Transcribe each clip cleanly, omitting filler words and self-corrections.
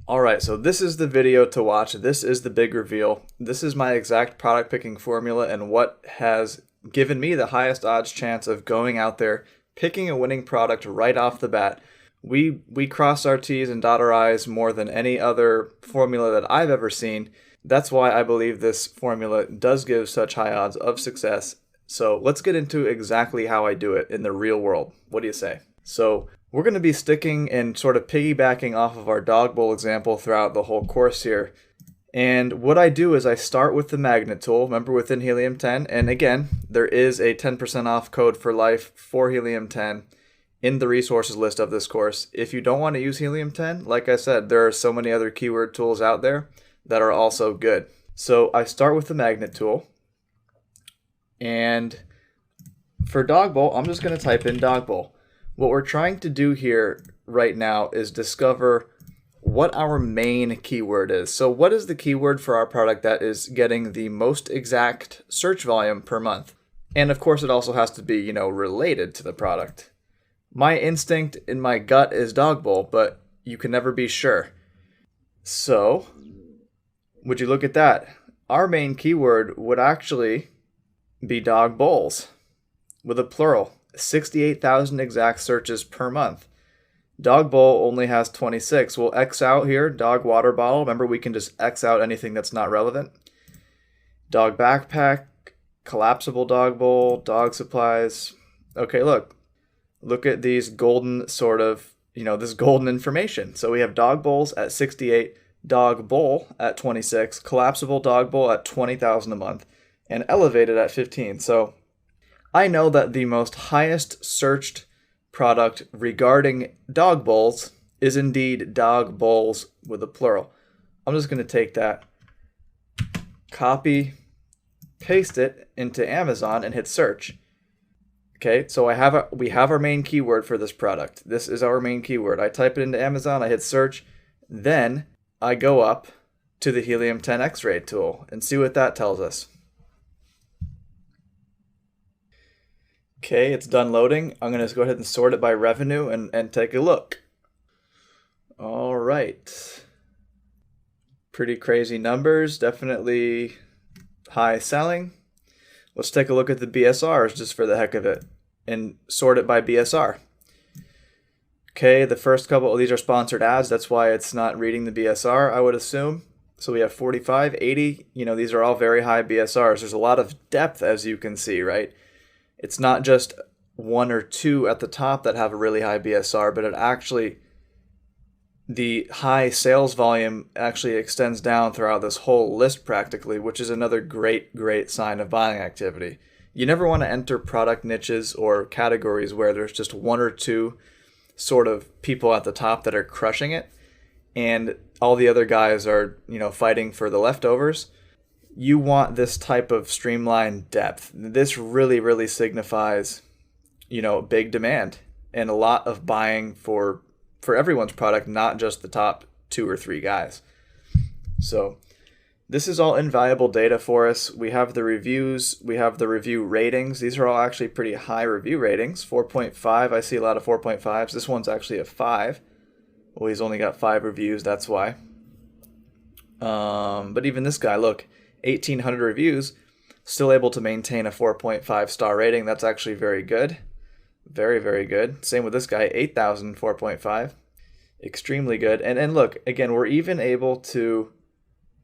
Alright, so this is the video to watch. This is the big reveal. This is my exact product picking formula and what has given me the highest odds chance of going out there, picking a winning product right off the bat. We cross our T's and dot our I's more than any other formula that I've ever seen. That's why I believe this formula does give such high odds of success. So let's get into exactly how I do it in the real world. What do you say? So we're going to be sticking and sort of piggybacking off of our dog bowl example throughout the whole course here. And what I do is I start with the magnet tool, remember within Helium 10, and again, there is a 10% off code for life for Helium 10 in the resources list of this course. If you don't want to use Helium 10, like I said, there are so many other keyword tools out there that are also good. So I start with the magnet tool, and for dog bowl, I'm just going to type in dog bowl. What we're trying to do here right now is discover what our main keyword is. So what is the keyword for our product that is getting the most exact search volume per month? And of course, it also has to be, related to the product. My instinct in my gut is dog bowl, but you can never be sure. So would you look at that? Our main keyword would actually be dog bowls with a plural. 68,000 exact searches per month. Dog bowl only has 26. We'll X out here. Dog water bottle. Remember, we can just X out anything that's not relevant. Dog backpack, collapsible dog bowl, dog supplies. Okay, look at these golden sort of, this golden information. So we have dog bowls at 68, dog bowl at 26, collapsible dog bowl at 20,000 a month, and elevated at 15. So I know that the most highest searched product regarding dog bowls is indeed dog bowls with a plural. I'm just going to take that, copy, paste it into Amazon and hit search. Okay, so we have our main keyword for this product. This is our main keyword. I type it into Amazon, I hit search, then I go up to the Helium 10 X-ray tool and see what that tells us. Okay, it's done loading. I'm going to go ahead and sort it by revenue and take a look. All right. Pretty crazy numbers. Definitely high selling. Let's take a look at the BSRs just for the heck of it and sort it by BSR. Okay, the first couple of these are sponsored ads. That's why it's not reading the BSR, I would assume. So we have 45, 80. These are all very high BSRs. There's a lot of depth, as you can see, right? It's not just one or two at the top that have a really high BSR, but the high sales volume actually extends down throughout this whole list practically, which is another great, great sign of buying activity. You never want to enter product niches or categories where there's just one or two sort of people at the top that are crushing it and all the other guys are, fighting for the leftovers. You want this type of streamlined depth. This really, really signifies, big demand and a lot of buying for everyone's product, not just the top two or three guys. So this is all invaluable data for us. We have the reviews, we have the review ratings. These are all actually pretty high review ratings. 4.5, I see a lot of 4.5s. This one's actually a 5. Well, he's only got 5 reviews, that's why. But even this guy, look, 1,800 reviews, still able to maintain a 4.5 star rating. That's actually very good. Very, very good. Same with this guy, 8,000, 4.5. Extremely good. And look, again, we're even able to,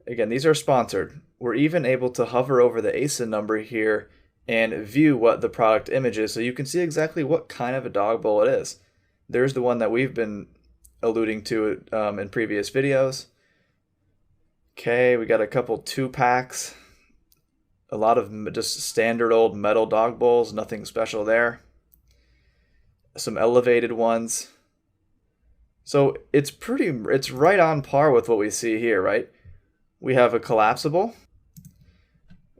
these are sponsored. We're even able to hover over the ASIN number here and view what the product image is, so you can see exactly what kind of a dog bowl it is. There's the one that we've been alluding to in previous videos. Okay, we got a couple 2-packs. A lot of just standard old metal dog bowls, nothing special there. Some elevated ones. So it's right on par with what we see here, right? We have a collapsible,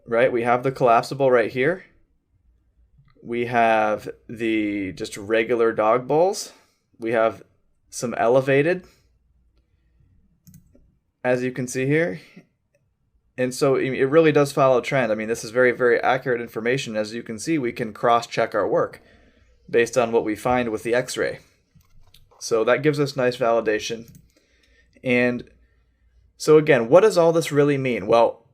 right? We have the collapsible right here. We have the just regular dog bowls. We have some elevated, as you can see here. And so it really does follow a trend. I mean, this is very, very accurate information. As you can see, we can cross-check our work based on what we find with the X-ray. So that gives us nice validation. And so again, what does all this really mean? Well,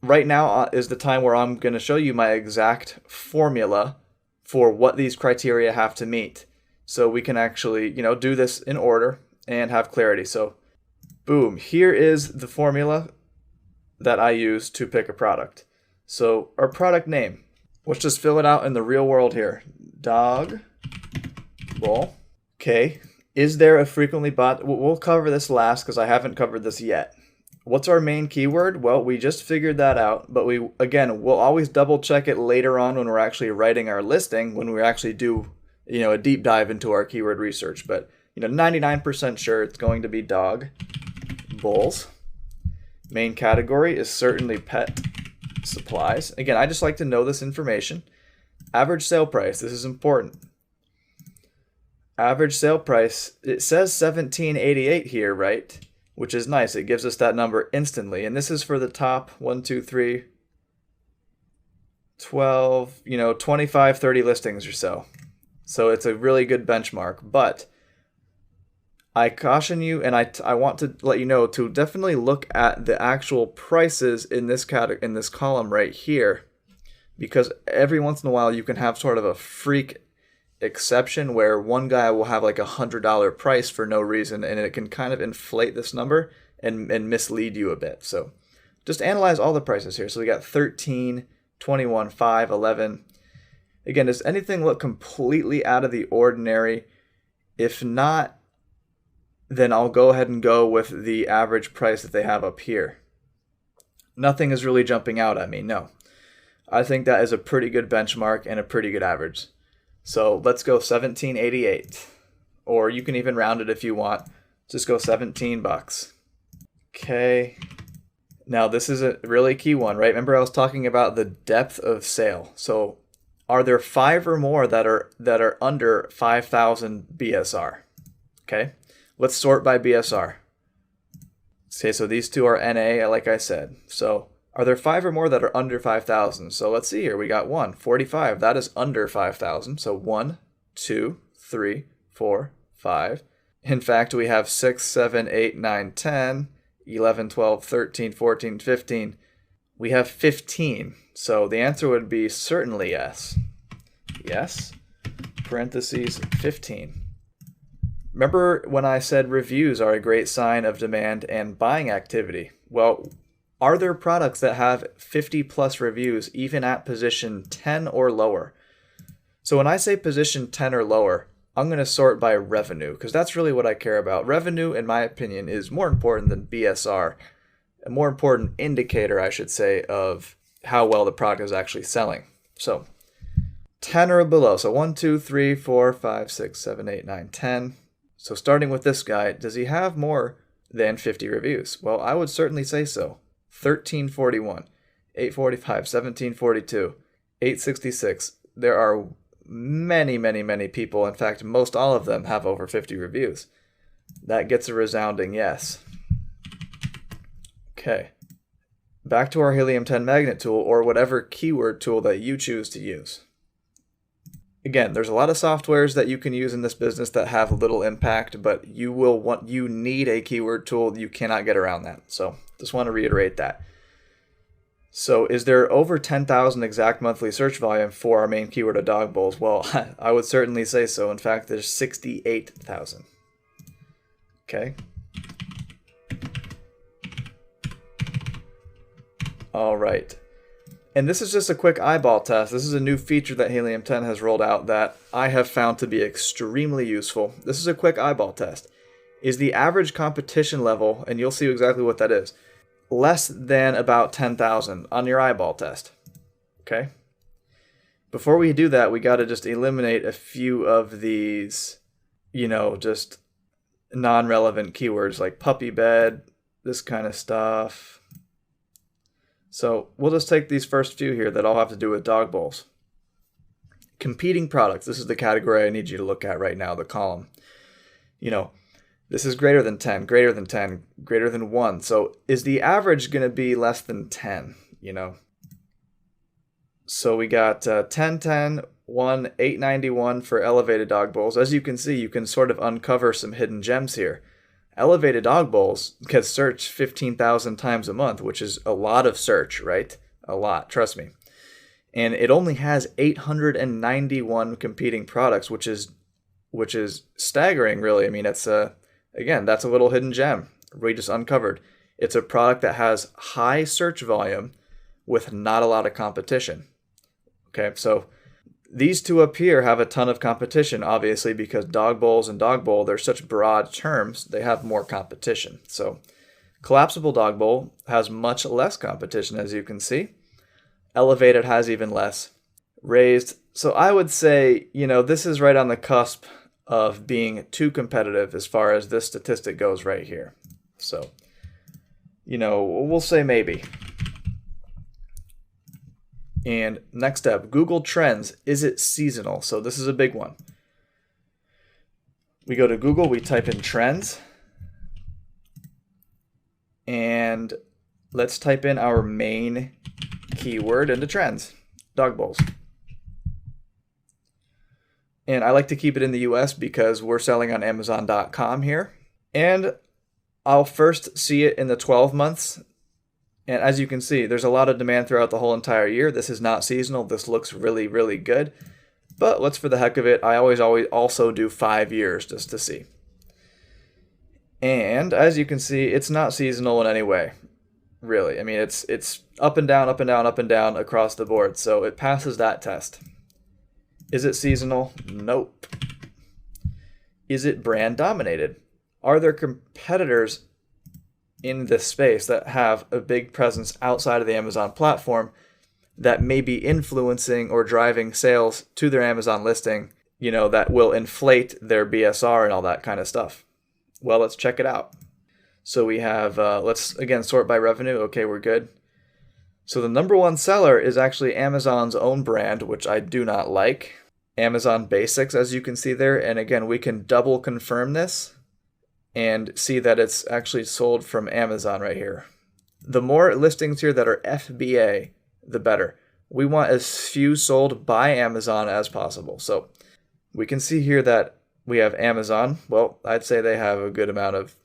right now is the time where I'm going to show you my exact formula for what these criteria have to meet. So we can actually, do this in order and have clarity. So boom, here is the formula that I use to pick a product. So our product name, let's just fill it out in the real world here. Dog bowl. Okay. Is there a frequently bought? We'll cover this last because I haven't covered this yet. What's our main keyword? Well, we just figured that out, but we'll always double check it later on when we're actually writing our listing, when we actually do, a deep dive into our keyword research. But, 99% sure it's going to be dog bowls. Main category is certainly pet supplies. Again, I just like to know this information. Average sale price, this is important. Average sale price, it says $17.88 here, right? Which is nice. It gives us that number instantly. And this is for the top 1, 2, 3, 12, 25, 30 listings or so. So it's a really good benchmark. But I caution you, and I want to let you know to definitely look at the actual prices in this column right here, because every once in a while you can have sort of a freak exception where one guy will have like $100 price for no reason, and it can kind of inflate this number and mislead you a bit. So just analyze all the prices here. So we got 13, 21, 5, 11. Again, does anything look completely out of the ordinary? If not, then I'll go ahead and go with the average price that they have up here. Nothing is really jumping out at me, no. I think that is a pretty good benchmark and a pretty good average. So let's go $17.88, or you can even round it if you want. Just go $17. Okay. Now this is a really key one, right? Remember I was talking about the depth of sale. So are there 5 or more that are under 5,000 BSR? Okay. Let's sort by BSR. Okay, so these two are NA, like I said. So are there 5 or more that are under 5,000? So let's see here. We got 1, 45. That is under 5,000. So 1, 2, 3, 4, 5. In fact, we have 6, 7, 8, 9, 10, 11, 12, 13, 14, 15. We have 15. So the answer would be certainly yes. Yes, parentheses 15. Remember when I said reviews are a great sign of demand and buying activity? Well, are there products that have 50 plus reviews even at position 10 or lower? So when I say position 10 or lower, I'm going to sort by revenue, because that's really what I care about. Revenue, in my opinion, is more important than BSR, a more important indicator, I should say, of how well the product is actually selling. So 10 or below. So 1, 2, 3, 4, 5, 6, 7, 8, 9, 10. So starting with this guy, does he have more than 50 reviews? Well, I would certainly say so. 1341, 845, 1742, 866. There are many, many, many people. In fact, most all of them have over 50 reviews. That gets a resounding yes. Okay. Back to our Helium 10 magnet tool, or whatever keyword tool that you choose to use. Again, there's a lot of softwares that you can use in this business that have little impact, but you need a keyword tool. You cannot get around that. So just want to reiterate that. So is there over 10,000 exact monthly search volume for our main keyword of dog bowls? Well, I would certainly say so. In fact, there's 68,000. Okay. All right. And this is just a quick eyeball test. This is a new feature that Helium 10 has rolled out that I have found to be extremely useful. This is a quick eyeball test. Is the average competition level, and you'll see exactly what that is, less than about 10,000 on your eyeball test? Okay? Before we do that, we got to just eliminate a few of these, just non-relevant keywords like puppy bed, this kind of stuff. So we'll just take these first few here that all have to do with dog bowls. Competing products. This is the category I need you to look at right now, the column. This is greater than 10, greater than 10, greater than 1. So is the average going to be less than 10, So we got 10, 10, 1, 891 for elevated dog bowls. As you can see, you can sort of uncover some hidden gems here. Elevated dog bowls gets searched 15,000 times a month, which is a lot of search, right? A lot, trust me. And it only has 891 competing products, which is staggering, really. I mean, it's again, that's a little hidden gem we just uncovered. It's a product that has high search volume with not a lot of competition. Okay, so these two up here have a ton of competition, obviously, because dog bowls and dog bowl, they're such broad terms, they have more competition. So collapsible dog bowl has much less competition, as you can see. Elevated has even less. Raised, so I would say, this is right on the cusp of being too competitive as far as this statistic goes right here. So, we'll say maybe. And next up, Google Trends, is it seasonal? So this is a big one. We go to Google, we type in trends, and let's type in our main keyword into trends, dog bowls. And I like to keep it in the US because we're selling on Amazon.com here. And I'll first see it in the 12 months. And as you can see, there's a lot of demand throughout the whole entire year. This is not seasonal. This looks really, really good. But let's, for the heck of it, I always also do 5 years just to see. And as you can see, it's not seasonal in any way, really. I mean, it's up and down, up and down, up and down across the board. So it passes that test. Is it seasonal? Nope. Is it brand dominated? Are there competitors in this space that have a big presence outside of the Amazon platform that may be influencing or driving sales to their Amazon listing, that will inflate their BSR and all that kind of stuff? Well, let's check it out. So we have, let's again sort by revenue. Okay, we're good. So the number one seller is actually Amazon's own brand, which I do not like. Amazon Basics, as you can see there. And again, we can double confirm this and see that it's actually sold from Amazon right here. The more listings here that are FBA, the better. We want as few sold by Amazon as possible. So we can see here that we have Amazon. Well, I'd say they have a good amount of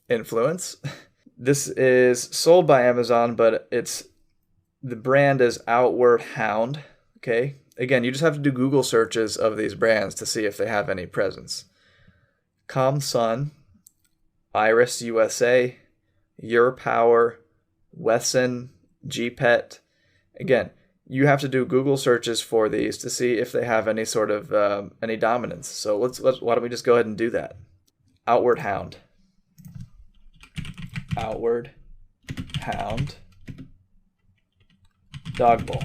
influence. This is sold by Amazon, but the brand is Outward Hound. Okay. Again, you just have to do Google searches of these brands to see if they have any presence. ComSun, Iris USA, Your Power, Wesson, GPet. Again, you have to do Google searches for these to see if they have any sort of any dominance. So why don't we just go ahead and do that? Outward Hound. Outward Hound. Dog bowl.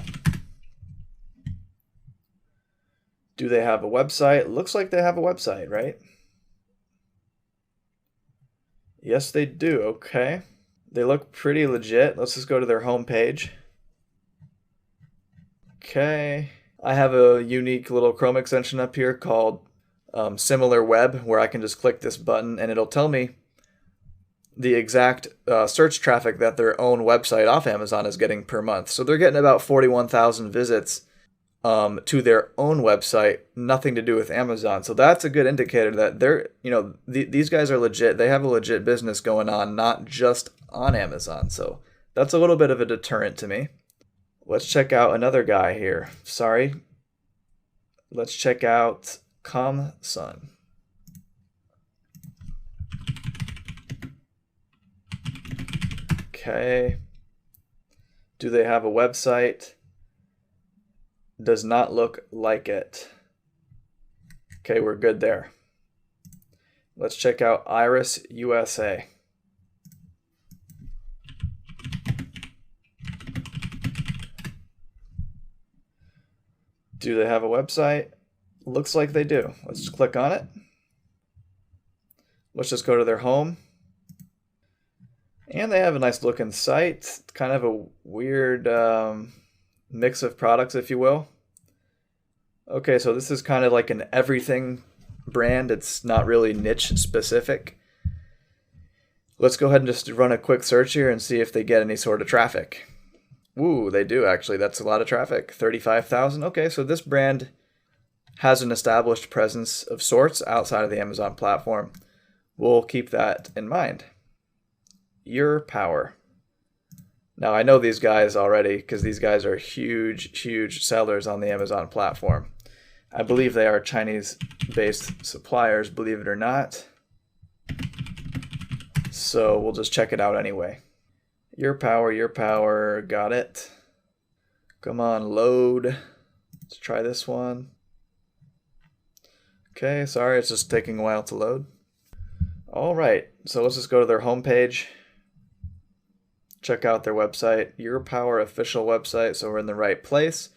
Do they have a website? Looks like they have a website, right? Yes, they do. Okay. They look pretty legit. Let's just go to their homepage. Okay. I have a unique little Chrome extension up here called Similar Web, where I can just click this button and it'll tell me the exact search traffic that their own website off Amazon is getting per month. So they're getting about 41,000 visits to their own website, nothing to do with Amazon. So that's a good indicator that they're, these guys are legit. They have a legit business going on, not just on Amazon. So that's a little bit of a deterrent to me. Let's check out another guy here. Sorry. Let's check out ComSun. Okay. Do they have a website? Does not look like it. Okay, we're good there. Let's check out Iris USA. Do they have a website? Looks like they do. Let's just click on it. Let's just go to their home. And they have a nice looking site. It's kind of a weird mix of products, if you will. Okay, so this is kind of like an everything brand. It's not really niche specific. Let's go ahead and just run a quick search here and see if they get any sort of traffic. Ooh, they do actually. That's a lot of traffic. 35,000. Okay, so this brand has an established presence of sorts outside of the Amazon platform. we'll keep that in mind. Your power. Now, I know these guys already because these guys are huge sellers on the Amazon platform. I believe they are Chinese-based suppliers, believe it or not. So we'll just check it out anyway. Your power, got it. Come on, load. Let's try this one. Okay, sorry, it's just taking a while to load. All right, so let's just go to their homepage. Check out their website, Your Power official website, so we're in the right place.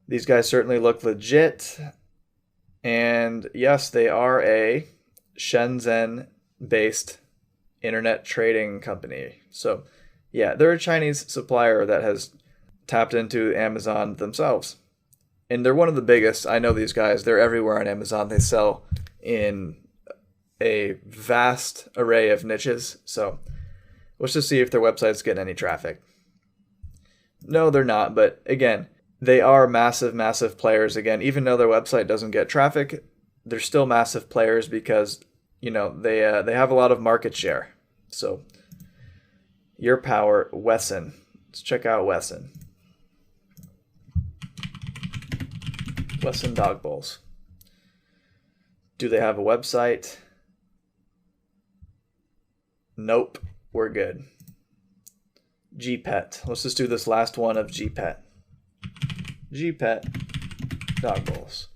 These guys certainly look legit. And yes, they are a Shenzhen-based internet trading company. So yeah, they're a Chinese supplier that has tapped into Amazon themselves. And they're one of the biggest. I know these guys. They're everywhere on Amazon. They sell in a vast array of niches. So let's just see if their website's getting any traffic. No, they're not. But again, they are massive players. Again, even though their website doesn't get traffic, they're still massive players because, you know, they have a lot of market share. So Your Power, Wesson. Let's check out Wesson. Wesson Dog Bowls. Do they have a website? Nope, we're good. GPet. Let's just do this last one of GPet. GPet Dog Bowls.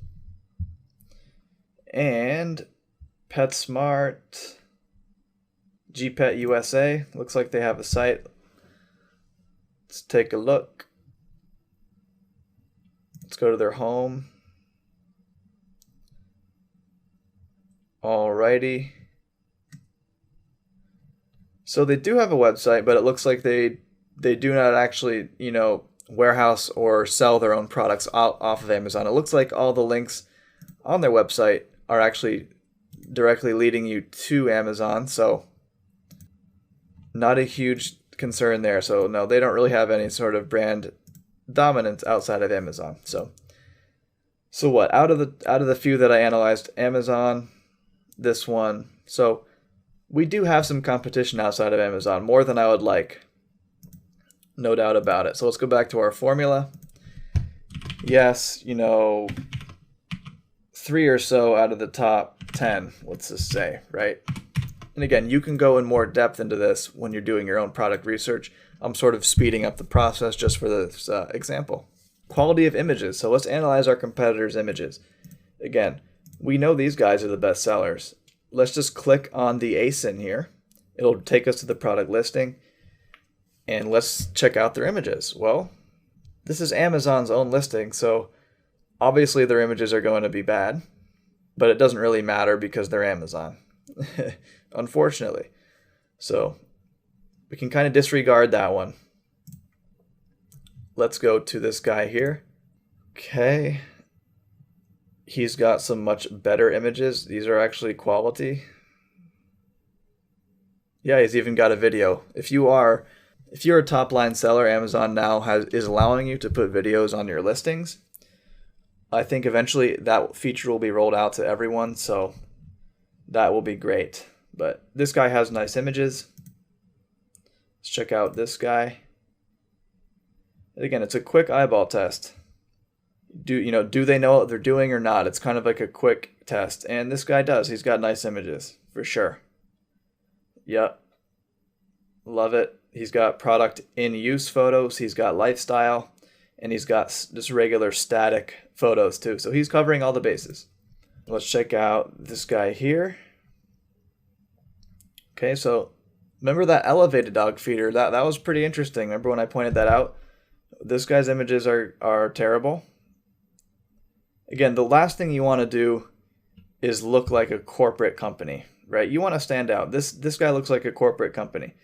And PetSmart. GPet USA. Looks like they have a site. Let's take a look. Let's go to their home. Alrighty. So they do have a website, but it looks like they do not actually, you know, warehouse or sell their own products off of Amazon. It looks like all the links on their website are actually directly leading you to Amazon. So not a huge concern there. So no, they don't really have any sort of brand dominance outside of Amazon. So what? Out of the few that I analyzed, Amazon, this one. So we do have some competition outside of Amazon, more than I would like. No doubt about it. So let's go back to our formula. Yes, you know, 3 or so out of the top 10, let's just say, right? And again, you can go in more depth into this when you're doing your own product research. I'm sort of speeding up the process just for this example. Quality of images. So let's analyze our competitors' images. Again, we know these guys are the best sellers. Let's just click on the ASIN here. It'll take us to the product listing. And let's check out their images. Well, this is Amazon's own listing, so obviously their images are going to be bad. But it doesn't really matter because they're Amazon. Unfortunately. So we can kind of disregard that one. Let's go to this guy here. Okay. He's got some much better images. These are actually quality. Yeah, he's even got a video. If you're a top line seller, Amazon now is allowing you to put videos on your listings. I think eventually that feature will be rolled out to everyone, so that will be great. But this guy has nice images. Let's check out this guy. And again, it's a quick eyeball test. Do they know what they're doing or not? It's kind of like a quick test. And this guy does. He's got nice images, for sure. Yep. Love it. He's got product in use photos. He's got lifestyle. And he's got just regular static photos too. So he's covering all the bases. Let's check out this guy here. Okay, so remember that elevated dog feeder? That was pretty interesting. Remember when I pointed that out? This guy's images are terrible. Again, the last thing you want to do is look like a corporate company, right? You want to stand out. This guy looks like a corporate company.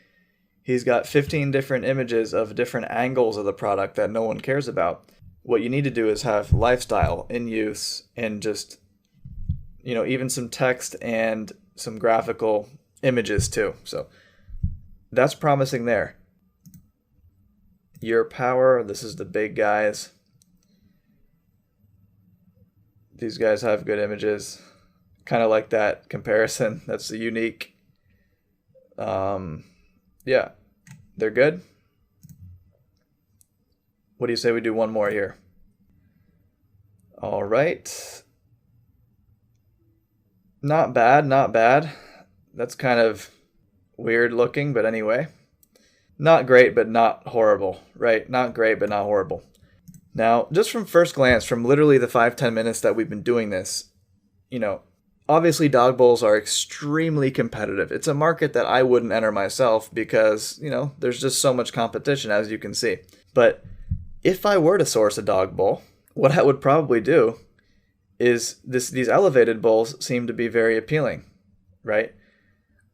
He's got 15 different images of different angles of the product that no one cares about. What you need to do is have lifestyle in use and just, even some text and some graphical images too. So that's promising there. Your Power, this is the big guys. These guys have good images. Kind of like that comparison. That's the unique. Yeah, they're good. What do you say we do one more here? All right. Not bad, not bad. That's kind of weird looking, but anyway. Not great, but not horrible, right? Not great, but not horrible. Now, just from first glance, from literally the 5-10 minutes that we've been doing this, obviously dog bowls are extremely competitive. It's a market that I wouldn't enter myself because, there's just so much competition, as you can see. But if I were to source a dog bowl, what I would probably do is these elevated bowls seem to be very appealing, right?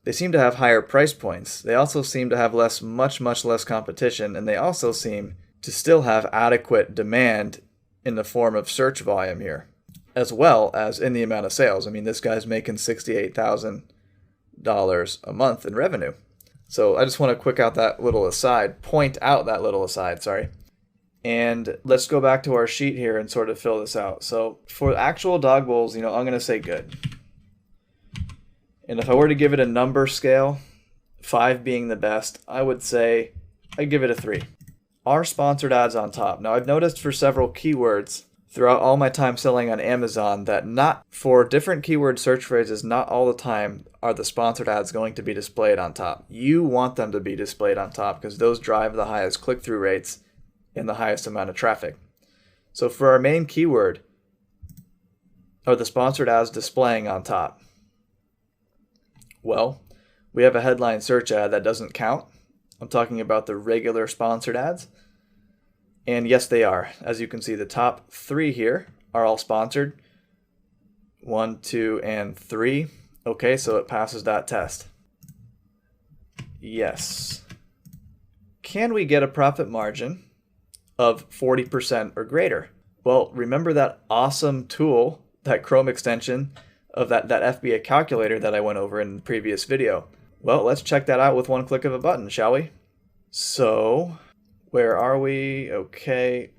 They seem to have higher price points. They also seem to have much less competition, and they also seem to still have adequate demand in the form of search volume here, as well as in the amount of sales. I mean, this guy's making $68,000 a month in revenue. So I just want to point out that little aside, And let's go back to our sheet here and sort of fill this out. So for actual dog bowls, I'm going to say good. And if I were to give it a number scale, 5 being the best, I would say I'd give it a 3. Our sponsored ads on top. Now, I've noticed for several keywords throughout all my time selling on Amazon that not for different keyword search phrases, not all the time are the sponsored ads going to be displayed on top. You want them to be displayed on top because those drive the highest click-through rates and the highest amount of traffic. So for our main keyword, are the sponsored ads displaying on top? Well, we have a headline search ad that doesn't count. I'm talking about the regular sponsored ads. And yes, they are. As you can see, the top 3 here are all sponsored. 1, 2, and 3. Okay, so it passes that test. Yes. Can we get a profit margin of 40% or greater? Well, remember that awesome tool, that Chrome extension of that FBA calculator that I went over in the previous video? Well, let's check that out with one click of a button, shall we? So, where are we? Okay.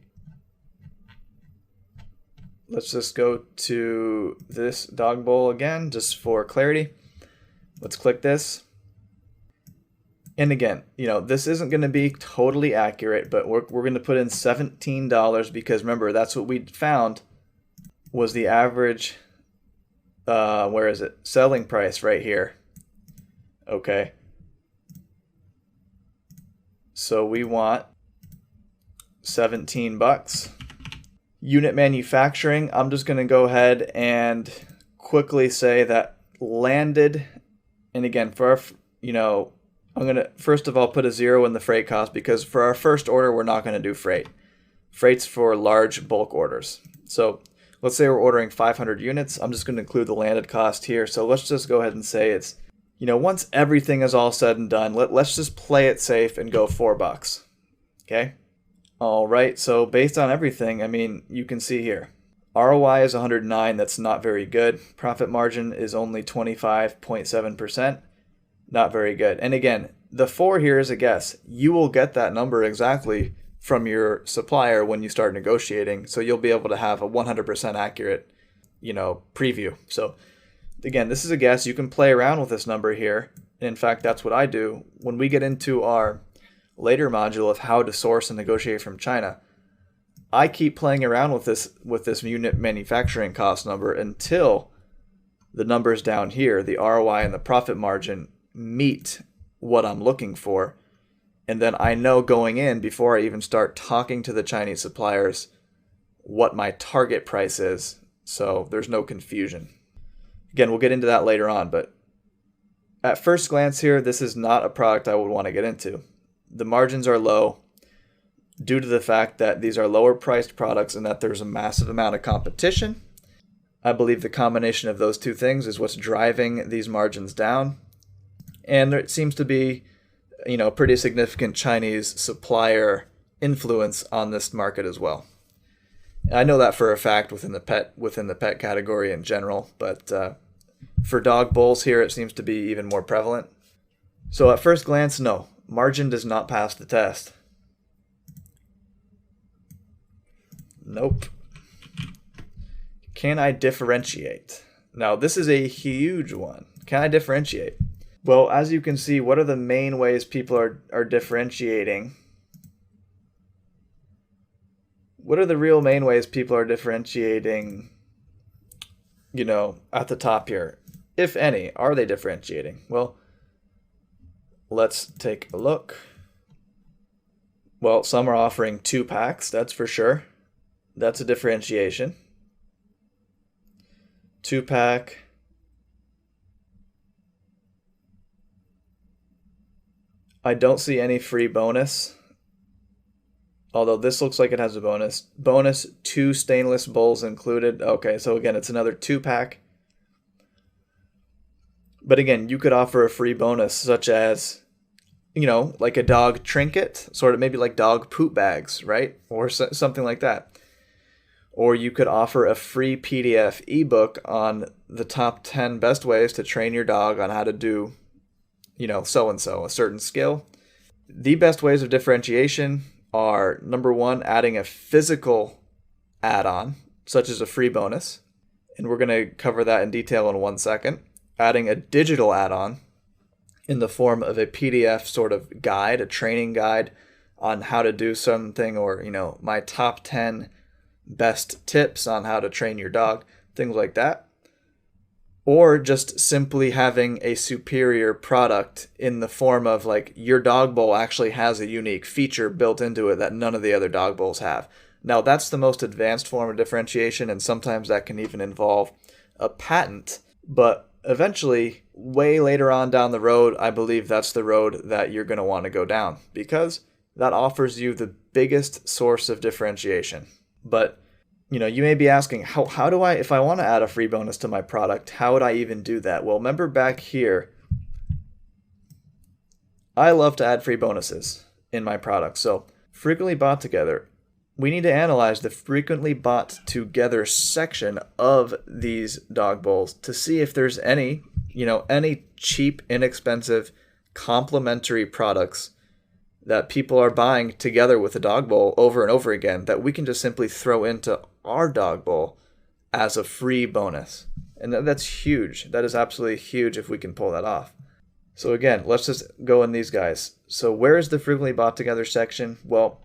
Let's just go to this dog bowl again, just for clarity. Let's click this. And again, this isn't going to be totally accurate, but we're going to put in $17 because remember, that's what we found was the average, selling price right here. Okay. So we want 17 bucks. Unit manufacturing, I'm just going to go ahead and quickly say that landed, and again, for our, I'm going to first of all put a 0 in the freight cost because for our first order, we're not going to do freight. Freight's for large bulk orders. So let's say we're ordering 500 units. I'm just going to include the landed cost here. So let's just go ahead and say it's, once everything is all said and done, let's just play it safe and go $4. Okay. All right. So based on everything, I mean, you can see here, ROI is 109. That's not very good. Profit margin is only 25.7%. Not very good. And again, the 4 here is a guess. You will get that number exactly from your supplier when you start negotiating. So you'll be able to have a 100% accurate, preview. So again, this is a guess. You can play around with this number here. In fact, that's what I do. When we get into our later module of how to source and negotiate from China, I keep playing around with this unit manufacturing cost number until the numbers down here, the ROI and the profit margin, meet what I'm looking for. And then I know going in, before I even start talking to the Chinese suppliers, what my target price is. So there's no confusion. Again, we'll get into that later on, but at first glance here, this is not a product I would want to get into. The margins are low due to the fact that these are lower priced products and that there's a massive amount of competition. I believe the combination of those two things is what's driving these margins down. And there seems to be, pretty significant Chinese supplier influence on this market as well. I know that for a fact within the pet category in general, but for dog bowls here, it seems to be even more prevalent. So at first glance, no, margin does not pass the test. Nope. Can I differentiate? Now, this is a huge one. Can I differentiate? Well, as you can see, what are the main ways people are differentiating? What are the real main ways people are differentiating, at the top here? If any, are they differentiating? Well, let's take a look. Well, some are offering 2-packs, that's for sure. That's a differentiation. 2-pack. I don't see any free bonus. Although this looks like it has a bonus. Bonus 2 stainless bowls included. Okay, so again, it's another 2-pack. But again, you could offer a free bonus such as, like a dog trinket, sort of maybe like dog poop bags, right? Or something like that. Or you could offer a free PDF ebook on the top 10 best ways to train your dog on how to do, so-and-so, a certain skill. The best ways of differentiation are, number 1, adding a physical add-on, such as a free bonus. And we're going to cover that in detail in 1 second. Adding a digital add-on in the form of a PDF sort of guide, a training guide on how to do something, or, my top 10 best tips on how to train your dog, things like that. Or just simply having a superior product in the form of like your dog bowl actually has a unique feature built into it that none of the other dog bowls have. Now, that's the most advanced form of differentiation, and sometimes that can even involve a patent. But eventually, way later on down the road, I believe that's the road that you're going to want to go down, because that offers you the biggest source of differentiation. But you may be asking, how do I, if I want to add a free bonus to my product, how would I even do that? Well, remember back here, I love to add free bonuses in my product. So frequently bought together, we need to analyze the frequently bought together section of these dog bowls to see if there's any cheap, inexpensive, complementary products that people are buying together with a dog bowl over and over again that we can just simply throw into our dog bowl as a free bonus. And that's huge. That is absolutely huge if we can pull that off. So again, let's just go in these guys. So where is the frequently bought together section? Well,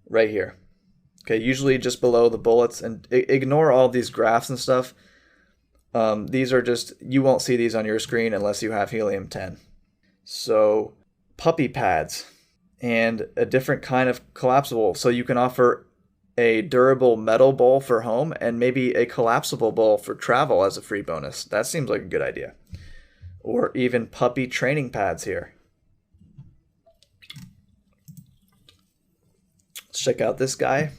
right here. Okay, usually just below the bullets, and ignore all these graphs and stuff. These are just, you won't see these on your screen unless you have Helium 10. So puppy pads and a different kind of collapsible. So you can offer a durable metal bowl for home and maybe a collapsible bowl for travel as a free bonus. That seems like a good idea. Or even puppy training pads here. Let's check out this guy.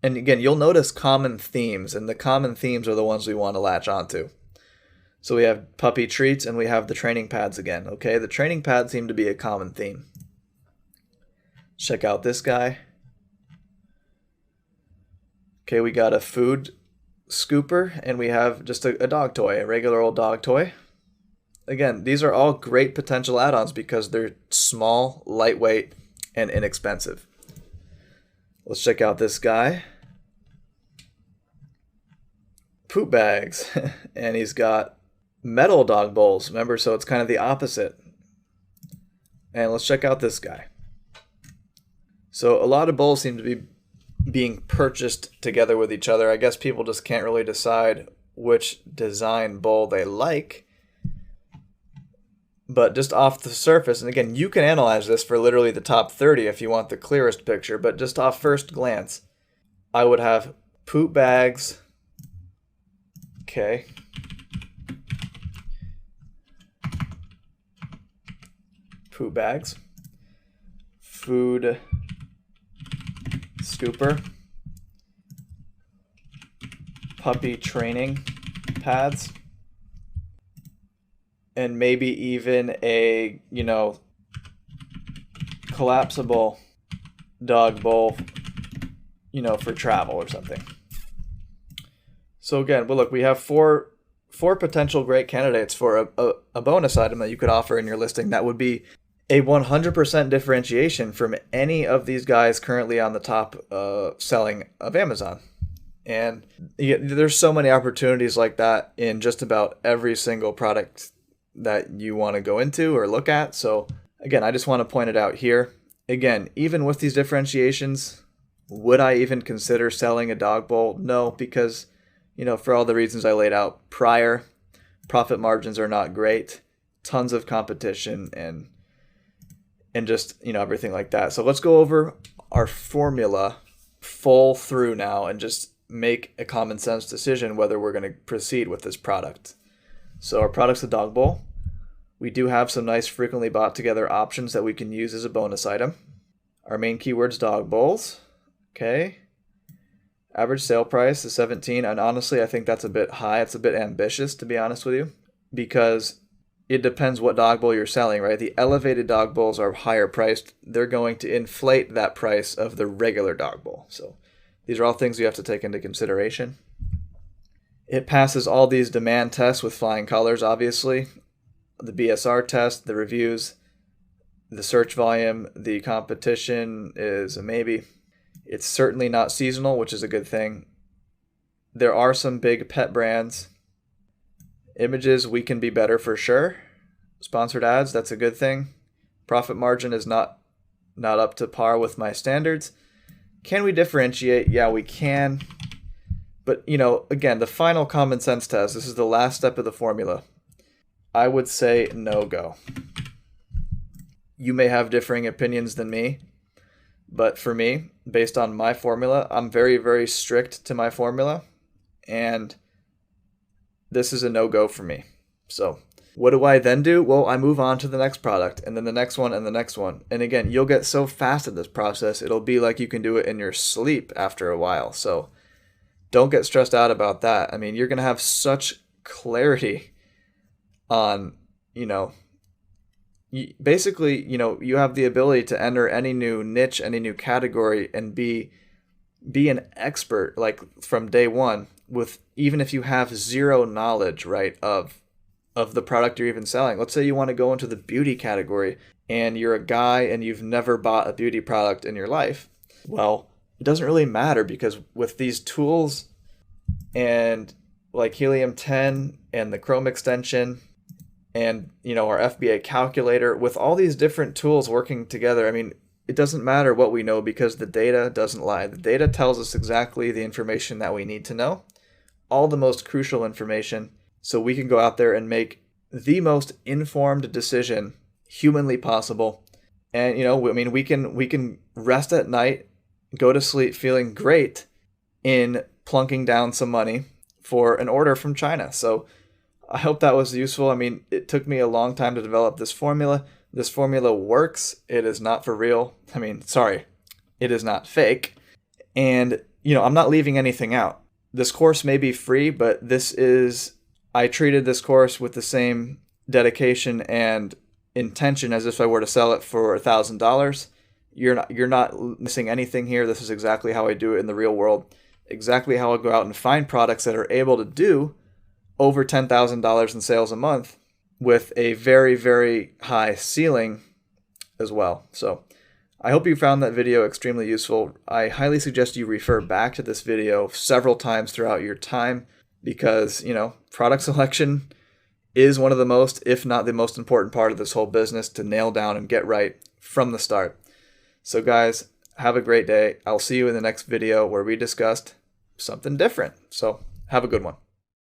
And again, you'll notice common themes, and the common themes are the ones we want to latch onto. So we have puppy treats and we have the training pads again. Okay, the training pads seem to be a common theme. Check out this guy. Okay, we got a food scooper and we have just a dog toy, a regular old dog toy. Again, these are all great potential add-ons because they're small, lightweight, and inexpensive. Let's check out this guy. Poop bags. And he's got metal dog bowls, remember, so it's kind of the opposite. And let's check out this guy. So a lot of bowls seem to be being purchased together with each other. I guess people just can't really decide which design bowl they like. But just off the surface, and again, you can analyze this for literally the top 30 if you want the clearest picture, but just off first glance, I would have poop bags. Okay. Poop bags. Food scooper. Puppy training pads. And maybe even a, collapsible dog bowl, for travel or something. So again, well, look, we have four potential great candidates for a bonus item that you could offer in your listing that would be a 100% differentiation from any of these guys currently on the top selling of Amazon. And there's so many opportunities like that in just about every single product that you want to go into or look at. So again, I just want to point it out here. Again, even with these differentiations, would I even consider selling a dog bowl? No, because, for all the reasons I laid out prior, profit margins are not great, tons of competition, and just, everything like that. So let's go over our formula full through now and just make a common sense decision whether we're going to proceed with this product. So our product's the dog bowl. We do have some nice frequently bought together options that we can use as a bonus item. Our main keyword's dog bowls. Okay. Average sale price is 17, and honestly, I think that's a bit high. It's a bit ambitious, to be honest with you, because it depends what dog bowl you're selling, right? The elevated dog bowls are higher priced. They're going to inflate that price of the regular dog bowl. So these are all things you have to take into consideration. It passes all these demand tests with flying colors, obviously. The BSR test, the reviews, the search volume, the competition is a maybe. It's certainly not seasonal, which is a good thing. There are some big pet brands. Images, we can be better for sure. Sponsored ads, that's a good thing. Profit margin is not up to par with my standards. Can we differentiate? Yeah, we can. But, again, the final common sense test, this is the last step of the formula. I would say no go. You may have differing opinions than me, but for me, based on my formula, I'm very, very strict to my formula, and this is a no-go for me. So what do I then do? Well, I move on to the next product, and then the next one, and the next one. And again, you'll get so fast at this process, it'll be like you can do it in your sleep after a while. So don't get stressed out about that. I mean, you're going to have such clarity on, basically, you have the ability to enter any new niche, any new category, and be an expert like from day one, with even if you have zero knowledge, right, of the product you're even selling. Let's say you want to go into the beauty category and you're a guy and you've never bought a beauty product in your life. Well, it doesn't really matter, because with these tools and like Helium 10 and the Chrome extension and, our FBA calculator, with all these different tools working together, I mean, it doesn't matter what we know, because the data doesn't lie. The data tells us exactly the information that we need to know, all the most crucial information, so we can go out there and make the most informed decision humanly possible. And, we can rest at night, go to sleep feeling great in plunking down some money for an order from China. So I hope that was useful. I mean, it took me a long time to develop this formula. This formula works. It is not for real. It is not fake. And, I'm not leaving anything out. This course may be free, but I treated this course with the same dedication and intention as if I were to sell it for $1,000. You're not missing anything here. This is exactly how I do it in the real world. Exactly how I go out and find products that are able to do over $10,000 in sales a month with a very, very high ceiling as well. So I hope you found that video extremely useful. I highly suggest you refer back to this video several times throughout your time, because, product selection is one of the most, if not the most important part of this whole business to nail down and get right from the start. So guys, have a great day. I'll see you in the next video where we discussed something different. So have a good one.